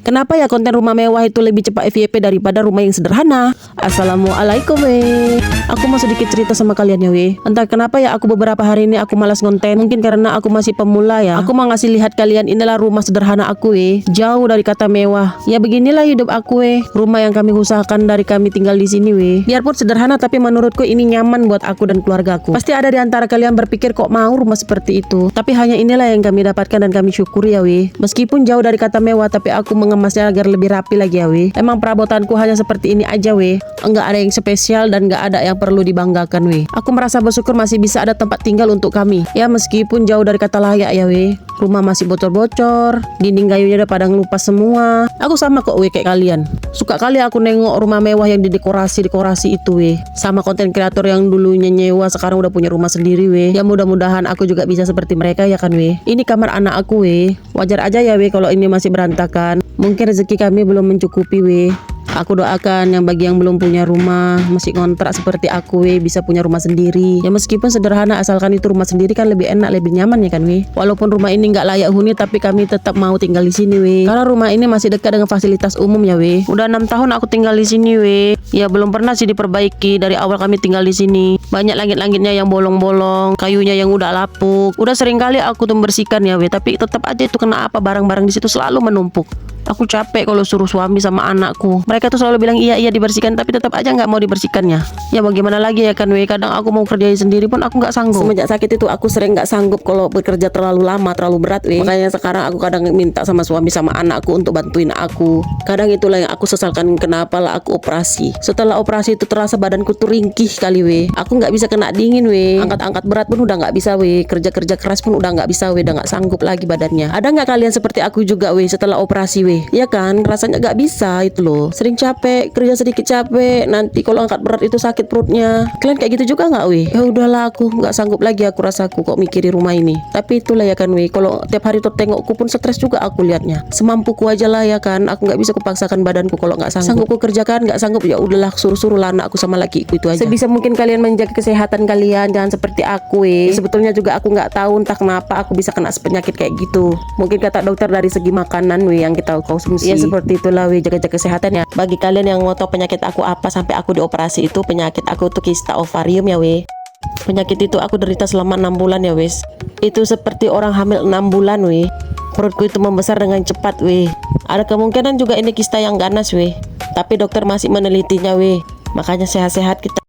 Kenapa ya konten rumah mewah itu lebih cepat FYP daripada rumah yang sederhana? Assalamualaikum weh. Aku mau sedikit cerita sama kalian ya weh. Entah kenapa ya aku beberapa hari ini aku malas konten. Mungkin karena aku masih pemula ya. Aku mau ngasih lihat kalian inilah rumah sederhana aku weh. Jauh dari kata mewah. Ya beginilah hidup aku weh. Rumah yang kami usahakan dari kami tinggal di sini weh. Biarpun sederhana tapi menurutku ini nyaman buat aku dan keluarga aku. Pasti ada di antara kalian berpikir kok mau rumah seperti itu. Tapi hanya inilah yang kami dapatkan dan kami syukuri ya weh. Meskipun jauh dari kata mewah tapi aku mengemasnya agar lebih rapi lagi ya weh. Emang perabotanku hanya seperti ini aja weh. Enggak ada yang spesial dan enggak ada yang perlu dibanggakan weh. Aku merasa bersyukur masih bisa ada tempat tinggal untuk kami. Ya meskipun jauh dari kata layak ya weh. Rumah masih bocor-bocor, dinding kayunya udah pada ngelupas semua. Aku sama kok weh kayak kalian. Suka kali aku nengok rumah mewah yang didekorasi itu weh. Sama konten kreator yang dulunya nyewa sekarang udah punya rumah sendiri weh. Ya mudah-mudahan aku juga bisa seperti mereka ya kan weh. Ini kamar anak aku weh. Wajar aja ya weh kalau ini masih berantakan. Mungkin rezeki kami belum mencukupi weh. Aku doakan yang bagi yang belum punya rumah, masih kontrak seperti aku weh, bisa punya rumah sendiri. Ya meskipun sederhana asalkan itu rumah sendiri kan lebih enak, lebih nyaman ya kan weh. Walaupun rumah ini nggak layak huni tapi kami tetap mau tinggal di sini weh. Karena rumah ini masih dekat dengan fasilitas umum ya weh. Udah 6 tahun aku tinggal di sini weh. Ya belum pernah sih diperbaiki dari awal kami tinggal di sini. Banyak langit-langitnya yang bolong-bolong, kayunya yang udah lapuk. Udah sering kali aku tuh membersihkan ya weh, tapi tetap aja itu kena apa barang-barang di situ selalu menumpuk. Aku capek kalau suruh suami sama anakku. Mereka tuh selalu bilang iya dibersihkan tapi tetap aja nggak mau dibersihkannya. Ya bagaimana lagi ya kan weh. Kadang aku mau kerjain sendiri pun aku nggak sanggup. Semenjak sakit itu aku sering nggak sanggup kalau bekerja terlalu lama, terlalu berat weh. Makanya sekarang aku kadang minta sama suami sama anakku untuk bantuin aku. Kadang itulah yang aku sesalkan kenapa lah aku operasi. Setelah operasi itu terasa badanku tuh ringkih kali weh. Aku nggak bisa kena dingin weh. Angkat-angkat berat pun udah nggak bisa weh. Kerja-kerja keras pun udah nggak bisa weh. Udah nggak sanggup lagi badannya. Ada nggak kalian seperti aku juga weh setelah operasi weh? Ya kan rasanya gak bisa itu loh. Sering capek, kerja sedikit capek, nanti kalau angkat berat itu sakit perutnya. Kalian kayak gitu juga gak weh? Ya udahlah aku gak sanggup lagi aku rasaku kok mikirin rumah ini. Tapi itulah ya kan weh, kalau tiap hari tuh tengokku pun stres juga aku liatnya. Semampuku aja lah ya kan. Aku gak bisa kupaksakan badanku kalau gak sanggup. Sanggup ku kerjakan, gak sanggup ya udahlah suruh-suruh lah anakku sama lakiku itu aja. Sebisa mungkin kalian menjaga kesehatan kalian, jangan seperti aku weh. Sebetulnya juga aku gak tahu entah kenapa aku bisa kena penyakit kayak gitu. Mungkin kata dokter dari segi makanan weh yang kita konsumsi. Ya seperti itulah weh, jaga-jaga kesehatan ya. Bagi kalian yang mau tahu penyakit aku apa sampai aku dioperasi itu, penyakit aku tuh kista ovarium ya weh. Penyakit itu aku derita selama 6 bulan ya wes. Itu seperti orang hamil 6 bulan weh. Perutku itu membesar dengan cepat weh. Ada kemungkinan juga ini kista yang ganas weh. Tapi dokter masih menelitinya weh. Makanya sehat-sehat kita.